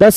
10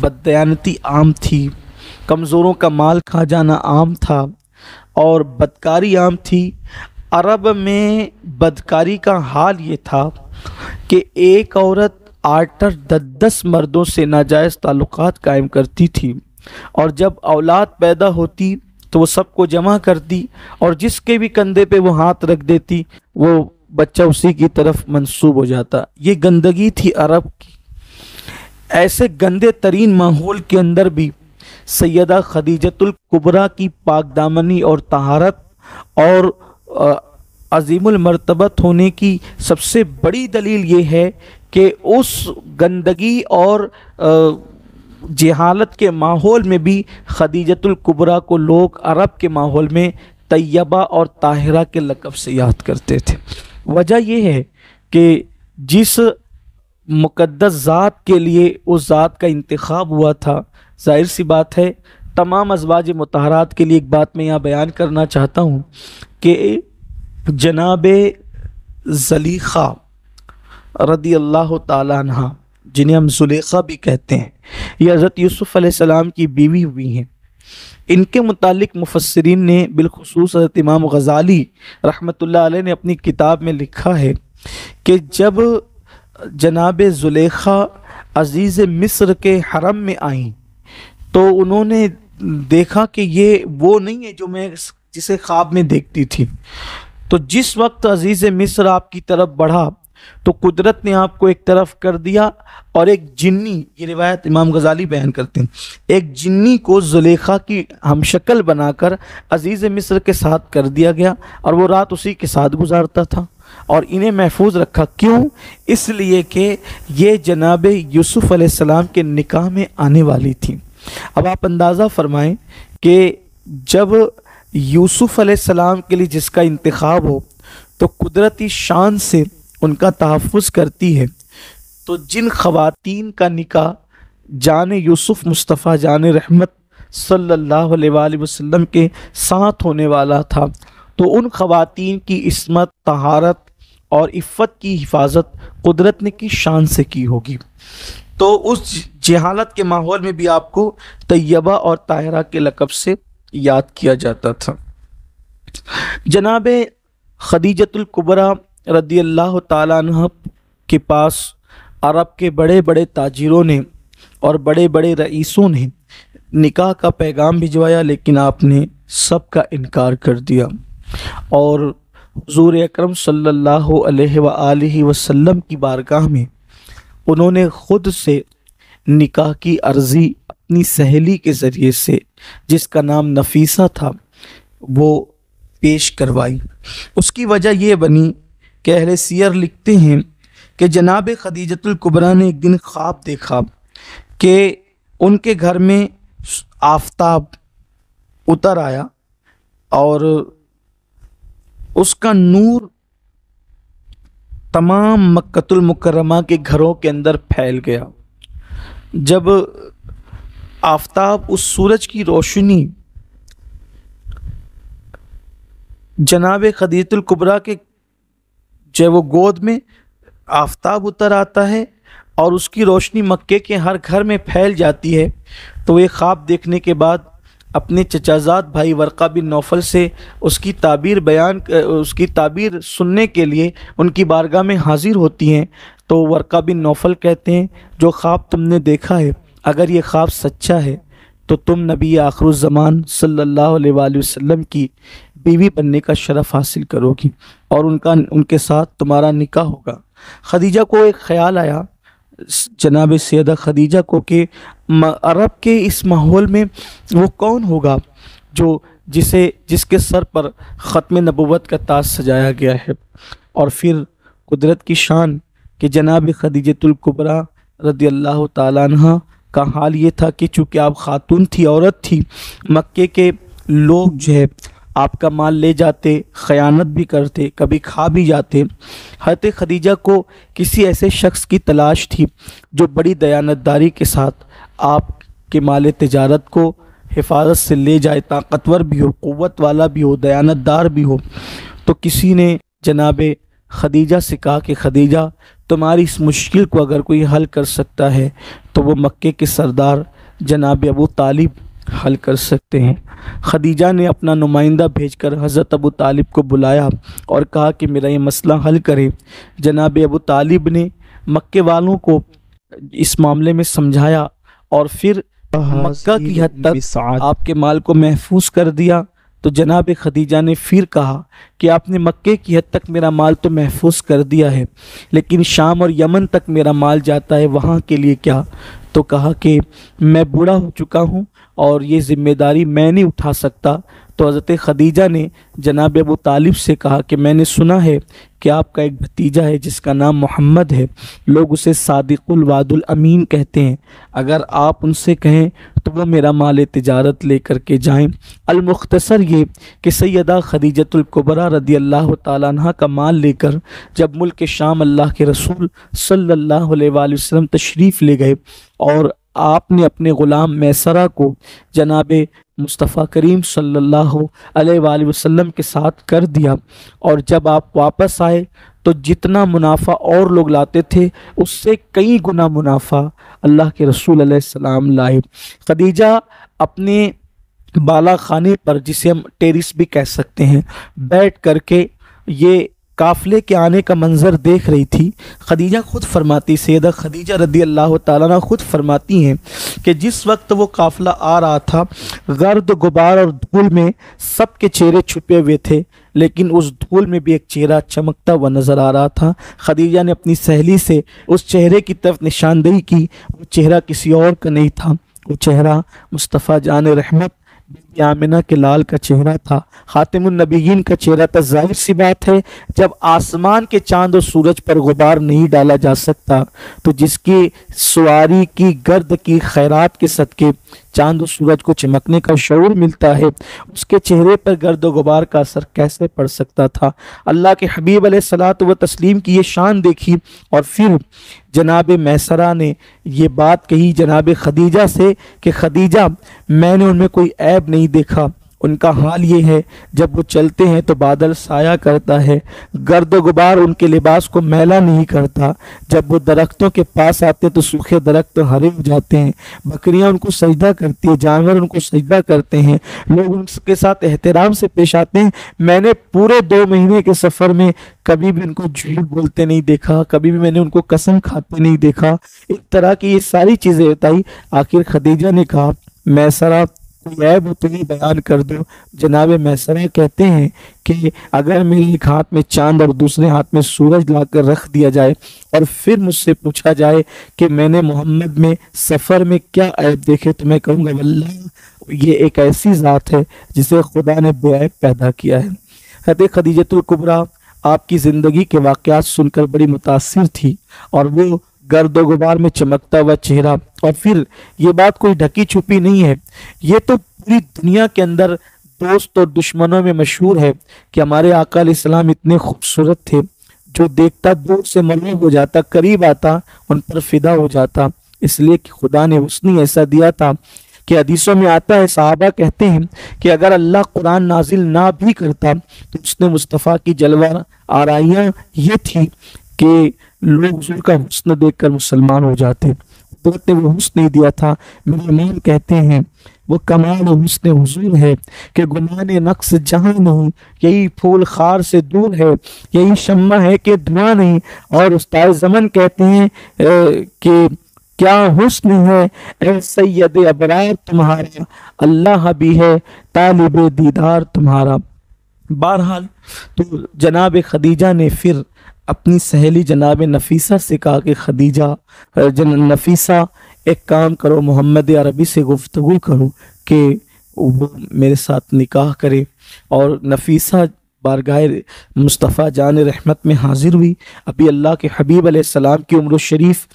بددیانتی عام تھی، کمزوروں کا مال کھا جانا عام تھا اور بدکاری عام تھی۔ عرب میں بدکاری کا حال یہ تھا کہ ایک عورت 8-10 مردوں سے ناجائز تعلقات قائم کرتی تھی، اور جب اولاد پیدا ہوتی تو وہ سب کو جمع کرتی اور جس کے بھی کندھے پہ وہ ہاتھ رکھ دیتی وہ بچہ اسی کی طرف منسوب ہو جاتا۔ یہ گندگی تھی عرب کی۔ ایسے گندے ترین ماحول کے اندر بھی سیدہ خدیجۃ الکبریٰ کی پاک دامنی اور طہارت اور عظیم المرتبت ہونے کی سب سے بڑی دلیل یہ ہے کہ اس گندگی اور جہالت کے ماحول میں بھی خدیجۃ الکبریٰ کو لوگ عرب کے ماحول میں طیبہ اور طاہرہ کے لقب سے یاد کرتے تھے۔ وجہ یہ ہے کہ جس مقدس ذات کے لیے اس ذات کا انتخاب ہوا تھا، ظاہر سی بات ہے تمام ازواج مطہرات کے لیے ایک بات میں یہاں بیان کرنا چاہتا ہوں کہ جناب زلیخا رضی اللہ تعالیٰ عنہ، جنہیں ہم زلیخا بھی کہتے ہیں، یہ حضرت یوسف علیہ السلام کی بیوی ہوئی ہیں۔ ان کے متعلق مفسرین نے بالخصوص حضرت امام غزالی رحمۃ اللہ علیہ نے اپنی کتاب میں لکھا ہے کہ جب جناب زلیخا عزیز مصر کے حرم میں آئیں تو انہوں نے دیکھا کہ یہ وہ نہیں ہے جو میں جسے خواب میں دیکھتی تھی۔ تو جس وقت عزیز مصر آپ کی طرف بڑھا تو قدرت نے آپ کو ایک طرف کر دیا اور ایک جنی، یہ روایت امام غزالی بیان کرتے ہیں، ایک جنی کو زلیخا کی ہم شکل بنا کر عزیز مصر کے ساتھ کر دیا گیا اور وہ رات اسی کے ساتھ گزارتا تھا اور انہیں محفوظ رکھا۔ کیوں؟ اس لیے کہ یہ جناب یوسف علیہ السلام کے نکاح میں آنے والی تھی۔ اب آپ اندازہ فرمائیں کہ جب یوسف علیہ السلام کے لیے جس کا انتخاب ہو تو قدرتی شان سے ان کا تحفظ کرتی ہے، تو جن خواتین کا نکاح جان یوسف مصطفیٰ جان رحمت صلی اللہ علیہ وآلہ وسلم کے ساتھ ہونے والا تھا، تو ان خواتین کی عصمت، طہارت اور عفت کی حفاظت قدرت نے کی شان سے کی ہوگی۔ تو اس جہالت کے ماحول میں بھی آپ کو طیبہ اور طاہرہ کے لقب سے یاد کیا جاتا تھا۔ جناب خدیجۃ الکبریٰ رضی اللہ تعالیٰ عنہ کے پاس عرب کے بڑے بڑے تاجروں نے اور بڑے بڑے رئیسوں نے نکاح کا پیغام بھجوایا، لیکن آپ نے سب کا انکار کر دیا اور حضور اکرم صلی اللہ علیہ وآلہ وسلم کی بارگاہ میں انہوں نے خود سے نکاح کی عرضی اپنی سہیلی کے ذریعے سے، جس کا نام نفیسہ تھا، وہ پیش کروائی۔ اس کی وجہ یہ بنی کہ اہل سیر لکھتے ہیں کہ جناب خدیجۃ الکبریٰ نے ایک دن خواب دیکھا کہ ان کے گھر میں آفتاب اتر آیا اور اس کا نور تمام مکۃ المکرمہ کے گھروں کے اندر پھیل گیا۔ جب آفتاب، اس سورج کی روشنی جناب خدیجۃ الکبریٰ کے جو وہ گود میں آفتاب اتر آتا ہے اور اس کی روشنی مکے کے ہر گھر میں پھیل جاتی ہے، تو یہ خواب دیکھنے کے بعد اپنے چچازاد بھائی ورقہ بن نوفل سے اس کی تعبیر سننے کے لیے ان کی بارگاہ میں حاضر ہوتی ہیں۔ تو ورقہ بن نوفل کہتے ہیں جو خواب تم نے دیکھا ہے، اگر یہ خواب سچا ہے تو تم نبی آخر الزمان صلی اللہ علیہ وآلہ وسلم کی بیوی بننے کا شرف حاصل کرو گی اور ان کے ساتھ تمہارا نکاح ہوگا۔ خدیجہ کو ایک خیال آیا، جناب سیدہ خدیجہ کو، کہ عرب کے اس ماحول میں وہ کون ہوگا جو جس کے سر پر ختم نبوت کا تاج سجایا گیا ہے۔ اور پھر قدرت کی شان کہ جناب خدیجۃ الکبریٰ رضی اللہ تعالیٰ عنہ کا حال یہ تھا کہ چونکہ آپ خاتون تھی، عورت تھی، مکے کے لوگ جو ہے آپ کا مال لے جاتے، خیانت بھی کرتے، کبھی کھا بھی جاتے۔ حضرت خدیجہ کو کسی ایسے شخص کی تلاش تھی جو بڑی دیانتداری کے ساتھ آپ کے مال تجارت کو حفاظت سے لے جائے، طاقتور بھی ہو، قوت والا بھی ہو، دیانتدار بھی ہو۔ تو کسی نے جناب خدیجہ سے کہا کہ خدیجہ تمہاری اس مشکل کو اگر کوئی حل کر سکتا ہے تو وہ مکے کے سردار جناب ابو طالب حل کر سکتے ہیں۔ خدیجہ نے اپنا نمائندہ بھیج کر حضرت ابو طالب کو بلایا اور کہا کہ میرا یہ مسئلہ حل کرے۔ جناب ابو طالب نے مکے والوں کو اس معاملے میں سمجھایا اور پھر مکہ کی حد تک آپ کے مال کو محفوظ کر دیا۔ تو جناب خدیجہ نے پھر کہا کہ آپ نے مکے کی حد تک میرا مال تو محفوظ کر دیا ہے، لیکن شام اور یمن تک میرا مال جاتا ہے، وہاں کے لیے کیا؟ تو کہا کہ میں بوڑھا ہو چکا ہوں اور یہ ذمہ داری میں نہیں اٹھا سکتا۔ تو حضرت خدیجہ نے جناب ابو طالب سے کہا کہ میں نے سنا ہے کہ آپ کا ایک بھتیجا ہے جس کا نام محمد ہے، لوگ اسے صادق الوعد الامین کہتے ہیں، اگر آپ ان سے کہیں تو وہ میرا مال تجارت لے کر کے جائیں۔ المختصر یہ کہ سیدہ خدیجۃ الکبریٰ رضی اللہ تعالیٰ عنہ کا مال لے کر جب ملک شام اللہ کے رسول صلی اللہ علیہ وآلہ وسلم تشریف لے گئے اور آپ نے اپنے غلام میسرہ کو جناب مصطفیٰ کریم صلی اللہ علیہ وآلہ وسلم کے ساتھ کر دیا، اور جب آپ واپس آئے تو جتنا منافع اور لوگ لاتے تھے اس سے کئی گنا منافع اللہ کے رسول علیہ السلام لائے۔ خدیجہ اپنے بالا خانے پر، جسے ہم ٹیرس بھی کہہ سکتے ہیں، بیٹھ کر کے یہ قافلے کے آنے کا منظر دیکھ رہی تھی۔ خدیجہ خود فرماتی، سیدہ خدیجہ رضی اللہ تعالیٰ عنہ خود فرماتی ہیں کہ جس وقت وہ قافلہ آ رہا تھا، گرد غبار اور دھول میں سب کے چہرے چھپے ہوئے تھے، لیکن اس دھول میں بھی ایک چہرہ چمکتا ہوا نظر آ رہا تھا۔ خدیجہ نے اپنی سہیلی سے اس چہرے کی طرف نشاندہی کی، وہ چہرہ کسی اور کا نہیں تھا، وہ چہرہ مصطفیٰ جان رحمت بی آمنہ کے لال کا چہرہ تھا، خاتم النبیین کا چہرہ تھا۔ ظاہر سی بات ہے جب آسمان کے چاند و سورج پر غبار نہیں ڈالا جا سکتا تو جس کی سواری کی گرد کی خیرات کے صدقے چاند و سورج کو چمکنے کا شعور ملتا ہے، اس کے چہرے پر گرد و غبار کا اثر کیسے پڑ سکتا تھا؟ اللہ کے حبیب علیہ الصلاۃ و تسلیم کی یہ شان دیکھی، اور پھر جناب میسرہ نے یہ بات کہی جناب خدیجہ سے کہ خدیجہ میں نے ان میں کوئی عیب نہیں دیکھا، ان کا حال یہ ہے جب وہ چلتے ہیں تو بادل سایہ کرتا ہے، گرد و غبار ان کے لباس کو میلا نہیں کرتا، جب وہ درختوں کے پاس آتے تو سوکھے درخت ہرے ہو جاتے ہیں، بکریاں ان کو سجدہ کرتی ہیں، جانور ان کو سجدہ کرتے ہیں، لوگ ان کے ساتھ احترام سے پیش آتے ہیں۔ میں نے پورے 2 مہینے کے سفر میں کبھی بھی ان کو جھوٹ بولتے نہیں دیکھا، کبھی بھی میں نے ان کو قسم کھاتے نہیں دیکھا، اس طرح کی یہ ساری چیزیں بتائی۔ آخر خدیجہ نے کہا میسرہ کوئی عیب ہو تو یہ بیان کر دو۔ جناب میسرہ کہتے ہیں کہ اگر میرے ایک ہاتھ میں چاند اور دوسرے ہاتھ میں سورج لا کر رکھ دیا جائے اور پھر مجھ سے پوچھا جائے کہ میں نے محمد میں سفر میں کیا عیب دیکھے تو میں کہوں گا واللہ یہ ایک ایسی ذات ہے جسے خدا نے بے عیب پیدا کیا ہے۔ حضرت خدیجۃ الکبریٰ آپ کی زندگی کے واقعات سن کر بڑی متاثر تھی، اور وہ گرد و غبار میں چمکتا ہوا چہرہ، اور پھر یہ بات کوئی ڈھکی چھپی نہیں ہے، یہ تو پوری دنیا کے اندر دوست اور دشمنوں میں مشہور ہے کہ ہمارے آقا علیہ السلام اتنے خوبصورت تھے، جو دیکھتا دور سے مرغوب ہو جاتا، قریب آتا ان پر فدا ہو جاتا، اس لیے کہ خدا نے حسن ایسا دیا تھا کہ حدیثوں میں آتا ہے، صحابہ کہتے ہیں کہ اگر اللہ قرآن نازل نہ بھی کرتا تو اس نے مصطفیٰ کی جلوہ آرائیاں یہ تھی کہ لوگ حضور کا حسن دیکھ کر مسلمان ہو جاتے، قدرت نے وہ حسن نہیں دیا تھا۔ میرے امام کہتے ہیں وہ کمال و حسن حضور ہے کہ گمان نقص جہاں نہیں، یہی پھول خار سے دور ہے، یہی شمع ہے کہ دھواں نہیں۔ اور استاد زمن کہتے ہیں کہ کیا حسن ہے اے سید ابرار تمہارا، اللہ بھی ہے طالب دیدار تمہارا۔ بہرحال تو جناب خدیجہ نے پھر اپنی سہیلی جناب نفیسہ سے کہا کہ خدیجہ نفیسہ ایک کام کرو، محمد عربی سے گفتگو کرو کہ وہ میرے ساتھ نکاح کرے، اور نفیسہ بارگاہ مصطفیٰ جان رحمت میں حاضر ہوئی۔ ابھی اللہ کے حبیب علیہ السلام کی عمر شریف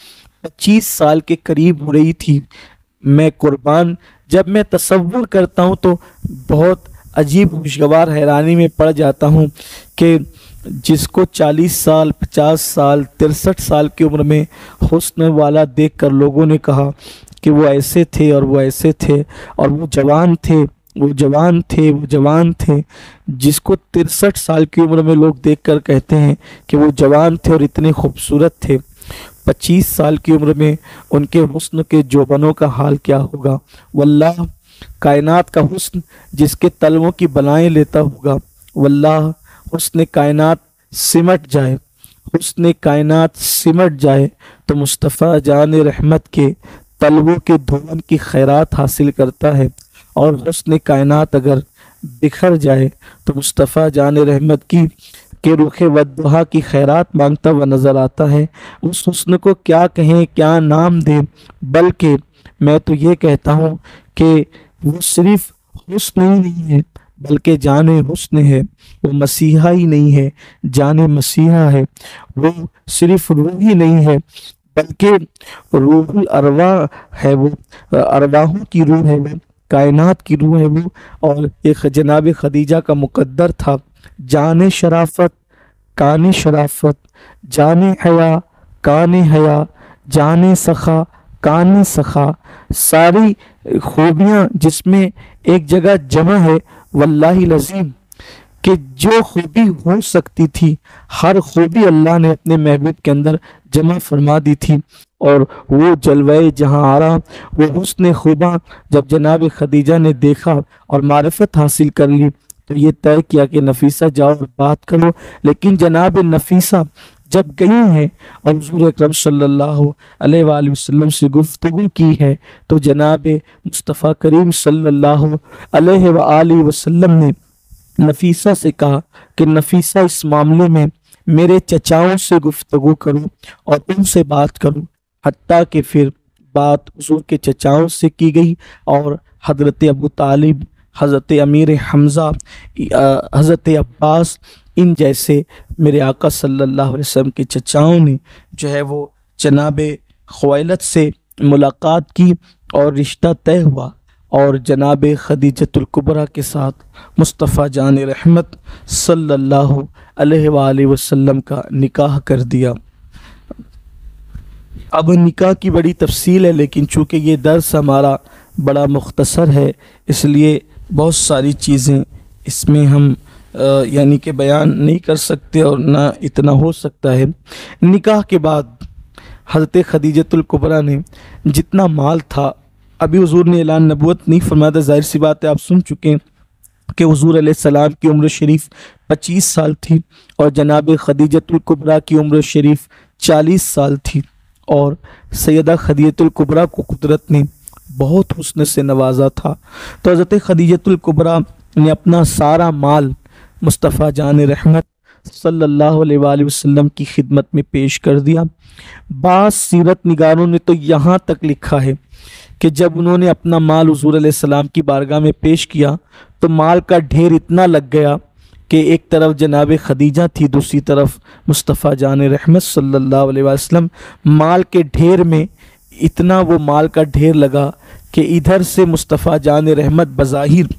25 سال کے قریب ہو رہی تھی۔ میں قربان جب میں تصور کرتا ہوں تو بہت عجیب خوشگوار حیرانی میں پڑ جاتا ہوں کہ جس کو 40 سال 50 سال 63 سال کی عمر میں حسن والا دیکھ کر لوگوں نے کہا کہ وہ ایسے تھے اور وہ ایسے تھے اور وہ جوان تھے، وہ جوان تھے جس کو 63 سال کی عمر میں لوگ دیکھ کر کہتے ہیں کہ وہ جوان تھے اور اتنے خوبصورت تھے، 25 سال کی عمر میں ان کے حسن کے جوبنوں کا حال کیا ہوگا۔ واللہ کائنات کا حسن جس کے تلووں کی بلائیں لیتا ہوگا، واللہ حسن کائنات سمٹ جائے تو مصطفیٰ جان رحمت کے تلووں کے دھون کی خیرات حاصل کرتا ہے، اور حسن کائنات اگر بکھر جائے تو مصطفیٰ جان رحمت کے رخ ودھا کی خیرات مانگتا ہوا نظر آتا ہے۔ اس حسن کو کیا کہیں، کیا نام دیں، بلکہ میں تو یہ کہتا ہوں کہ وہ صرف حسن ہی نہیں ہے بلکہ جان حسن ہے، وہ مسیحا ہی نہیں ہے، جان مسیحا ہے، وہ صرف روح ہی نہیں ہے بلکہ روح الارواح ہے، وہ ارواحوں کی روح ہے، وہ کائنات کی روح ہے وہ، اور ایک جناب خدیجہ کا مقدر تھا، جان شرافت کان شرافت، جان حیا کان حیا، جان سخا کان سخا، ساری خوبیاں جس میں ایک جگہ جمع ہے۔ واللہ العظیم کہ جو خوبی ہو سکتی تھی ہر خوبی اللہ نے اپنے محبوب کے اندر جمع فرما دی تھی، اور وہ جلوہ جہاں آرا، وہ حسن خوباں جب جناب خدیجہ نے دیکھا اور معرفت حاصل کر لی تو یہ طے کیا کہ نفیسہ جاؤ اور بات کرو، لیکن جناب نفیسہ جب گئی ہیں اور حضور اکرم صلی اللہ علیہ وآلہ وسلم سے گفتگو کی ہے تو جناب مصطفیٰ کریم صلی اللہ علیہ وآلہ وسلم نے نفیسہ سے کہا کہ نفیسہ اس معاملے میں میرے چچاؤں سے گفتگو کرو اور ان سے بات کرو، حتیٰ کہ پھر بات حضور کے چچاؤں سے کی گئی، اور حضرت ابو طالب، حضرت امیر حمزہ، حضرت عباس، ان جیسے میرے آقا صلی اللہ علیہ وسلم کے چچاؤں نے جو ہے وہ جناب خویلد سے ملاقات کی اور رشتہ طے ہوا، اور جناب خدیجۃ الکبریٰ کے ساتھ مصطفیٰ جان رحمت صلی اللہ علیہ وآلہ وسلم کا نکاح کر دیا۔ اب نکاح کی بڑی تفصیل ہے، لیکن چونکہ یہ درس ہمارا بڑا مختصر ہے اس لیے بہت ساری چیزیں اس میں ہم یعنی کہ بیان نہیں کر سکتے اور نہ اتنا ہو سکتا ہے۔ نکاح کے بعد حضرت خدیجۃ الکبریٰ نے جتنا مال تھا، ابھی حضور نے اعلان نبوت نہیں فرمایا تھا، ظاہر سی بات ہے آپ سن چکے ہیں کہ حضور علیہ السلام کی عمر شریف 25 سال تھی اور جناب خدیجۃ الکبریٰ کی عمر شریف 40 سال تھی، اور سیدہ خدیجۃ الکبریٰ کو قدرت نے بہت حسن سے نوازا تھا، تو حضرت خدیجۃ الکبریٰ نے اپنا سارا مال مصطفیٰ جان رحمت صلی اللہ علیہ وآلہ وسلم کی خدمت میں پیش کر دیا۔ بعض سیرت نگاروں نے تو یہاں تک لکھا ہے کہ جب انہوں نے اپنا مال حضور علیہ السلام کی بارگاہ میں پیش کیا تو مال کا ڈھیر اتنا لگ گیا کہ ایک طرف جناب خدیجہ تھی، دوسری طرف مصطفیٰ جان رحمت صلی اللہ علیہ وسلم، مال کے ڈھیر میں اتنا وہ مال کا ڈھیر لگا کہ ادھر سے مصطفیٰ جان رحمت بظاہر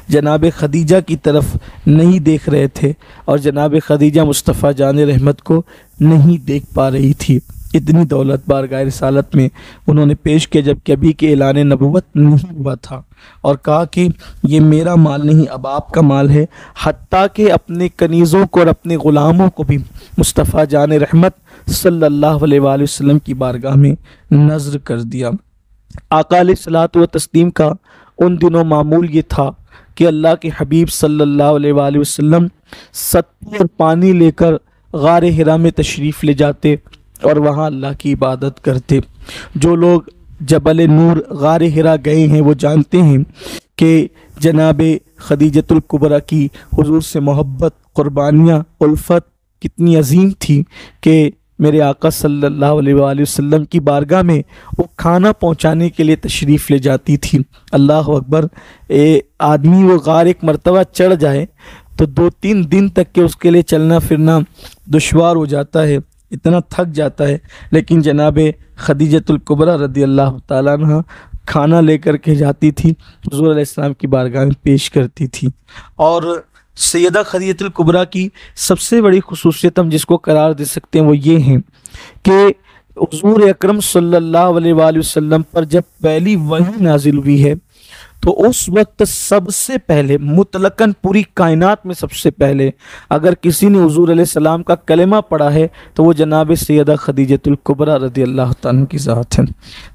جناب خدیجہ کی طرف نہیں دیکھ رہے تھے اور جناب خدیجہ مصطفیٰ جان رحمت کو نہیں دیکھ پا رہی تھی۔ اتنی دولت بارگاہ رسالت میں انہوں نے پیش کیا جب کہ ابھی کے اعلان نبوت نہیں ہوا تھا، اور کہا کہ یہ میرا مال نہیں اب آپ کا مال ہے، حتیٰ کہ اپنے کنیزوں کو اور اپنے غلاموں کو بھی مصطفیٰ جان رحمت صلی اللہ علیہ وآلہ وسلم کی بارگاہ میں نذر کر دیا۔ آقا علیہ الصلوۃ والتسلیم کا ان دنوں معمول یہ تھا کہ اللہ کے حبیب صلی اللہ علیہ وآلہ وسلم ستو اور پانی لے کر غار حرا میں تشریف لے جاتے اور وہاں اللہ کی عبادت کرتے۔ جو لوگ جبل نور غار حرا گئے ہیں وہ جانتے ہیں کہ جناب خدیجۃ الکبریٰ کی حضور سے محبت، قربانیاں، الفت کتنی عظیم تھی کہ میرے آقا صلی اللہ علیہ وآلہ وسلم کی بارگاہ میں وہ کھانا پہنچانے کے لیے تشریف لے جاتی تھی۔ اللہ اکبر، آدمی وہ غار ایک مرتبہ چڑھ جائے تو 2-3 دن تک کے اس کے لیے چلنا پھرنا دشوار ہو جاتا ہے، اتنا تھک جاتا ہے، لیکن جناب خدیجۃ الکبریٰ رضی اللہ تعالیٰ عنہ کھانا لے کر کے جاتی تھی، حضور علیہ السلام کی بارگاہ میں پیش کرتی تھی۔ اور سیدہ خدیجۃ الکبریٰ کی سب سے بڑی خصوصیت ہم جس کو قرار دے سکتے ہیں وہ یہ ہیں کہ حضور اکرم صلی اللہ علیہ وآلہ وسلم پر جب پہلی وحی نازل ہوئی ہے تو تو اس وقت سب سے پہلے مطلقاً پوری کائنات میں سب سے پہلے اگر کسی نے حضور علیہ السلام کا کلمہ پڑھا ہے تو وہ جناب سیدہ خدیجۃ الکبریٰ رضی اللہ تعالیٰ کی ذات ہے۔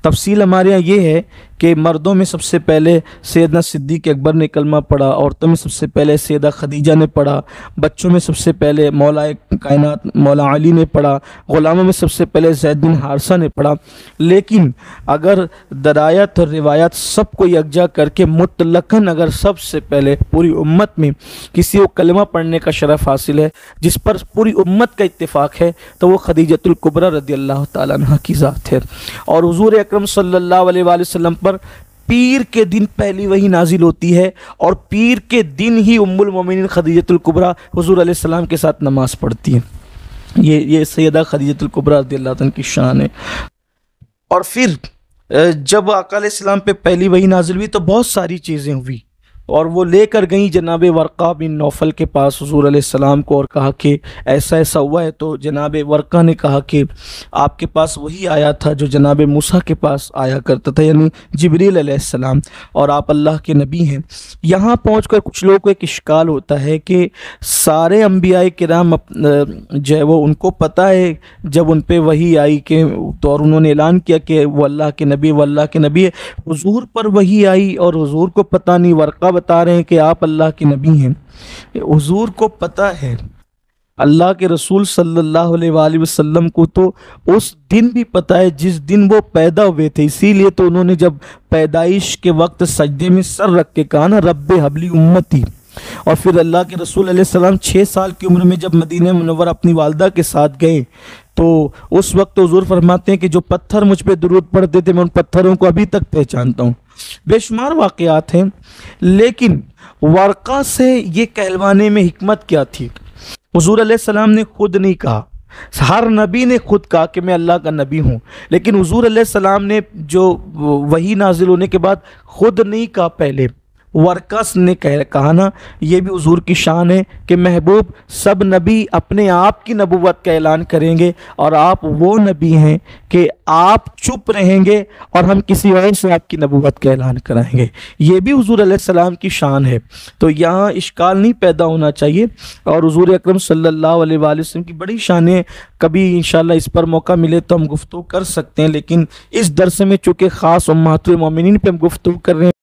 تفصیل ہمارے یہاں یہ ہے کہ مردوں میں سب سے پہلے سیدنا صدیق اکبر نے کلمہ پڑھا، عورتوں میں سب سے پہلے سیدہ خدیجہ نے پڑھا، بچوں میں سب سے پہلے مولا کائنات مولا علی نے پڑھا، غلاموں میں سب سے پہلے زید بن حارثہ نے پڑھا۔ لیکن اگر درایت اور روایات سب کو یکجا کر کے مطلقاً اگر سب سے پہلے پوری امت میں کسی کو کلمہ پڑھنے کا شرف حاصل ہے جس پر پوری امت کا اتفاق ہے تو وہ خدیجۃ الکبریٰ رضی اللہ تعالیٰ عنہ کی ذات ہے۔ اور حضور اکرم صلی اللہ علیہ وآلہ وسلم پر پیر کے دن پہلی وحی نازل ہوتی ہے، اور پیر کے دن ہی ام المومنین خدیجۃ الکبریٰ حضور علیہ السلام کے ساتھ نماز پڑھتی ہیں۔ یہ سیدہ خدیجۃ الکبریٰ رضی اللہ عنہ کی شان ہے۔ اور پھر جب آقا علیہ السلام پہ پہلی وحی نازل ہوئی تو بہت ساری چیزیں ہوئی، اور وہ لے کر گئیں جناب ورقہ بن نوفل کے پاس حضور علیہ السلام کو، اور کہا کہ ایسا ایسا ہوا ہے۔ تو جناب ورقہ نے کہا کہ آپ کے پاس وہی آیا تھا جو جناب موسیٰ کے پاس آیا کرتا تھا، یعنی جبریل علیہ السلام، اور آپ اللہ کے نبی ہیں۔ یہاں پہنچ کر کچھ لوگوں کو ایک اشکال ہوتا ہے کہ سارے انبیاء کرام جو ہے وہ ان کو پتہ ہے جب ان پہ وحی آئی کہ تو اور انہوں نے اعلان کیا کہ وہ اللہ کے نبی وہ اللہ کے نبی ہے، حضور پر وحی آئی اور حضور کو پتہ نہیں، ورقہ بتا رہے ہیں کہ آپ اللہ کے نبی ہیں۔ حضور کو پتہ ہے، اللہ کے رسول صلی اللہ علیہ وآلہ وسلم کو تو اس دن بھی پتہ ہے جس دن وہ پیدا ہوئے تھے، اسی لیے تو انہوں نے جب پیدائش کے وقت سجدے میں سر رکھ کے کہا نا رب حبلی امتی۔ اور پھر اللہ کے رسول علیہ السلام 6 سال کی عمر میں جب مدینہ منورہ اپنی والدہ کے ساتھ گئے تو اس وقت حضور فرماتے ہیں کہ جو پتھر مجھ پہ درود پڑھتے تھے میں ان پتھروں کو ابھی تک پہچانتا ہوں۔ بے شمار واقعات ہیں، لیکن ورقہ سے یہ کہلوانے میں حکمت کیا تھی؟ حضور علیہ السلام نے خود نہیں کہا، ہر نبی نے خود کہا کہ میں اللہ کا نبی ہوں، لیکن حضور علیہ السلام نے جو وحی نازل ہونے کے بعد خود نہیں کہا، پہلے ورقہ نے کہا نا۔ یہ بھی حضور کی شان ہے کہ محبوب سب نبی اپنے آپ کی نبوت کا اعلان کریں گے، اور آپ وہ نبی ہیں کہ آپ چپ رہیں گے اور ہم کسی اور سے آپ کی نبوت کا اعلان کرائیں گے۔ یہ بھی حضور علیہ السلام کی شان ہے، تو یہاں اشکال نہیں پیدا ہونا چاہیے۔ اور حضور اکرم صلی اللہ علیہ وآلہ وسلم کی بڑی شانیں، کبھی انشاءاللہ اس پر موقع ملے تو ہم گفتگو کر سکتے ہیں، لیکن اس درس میں چونکہ خاص امہات المومنین پہ ہم گفتگو کر رہے ہیں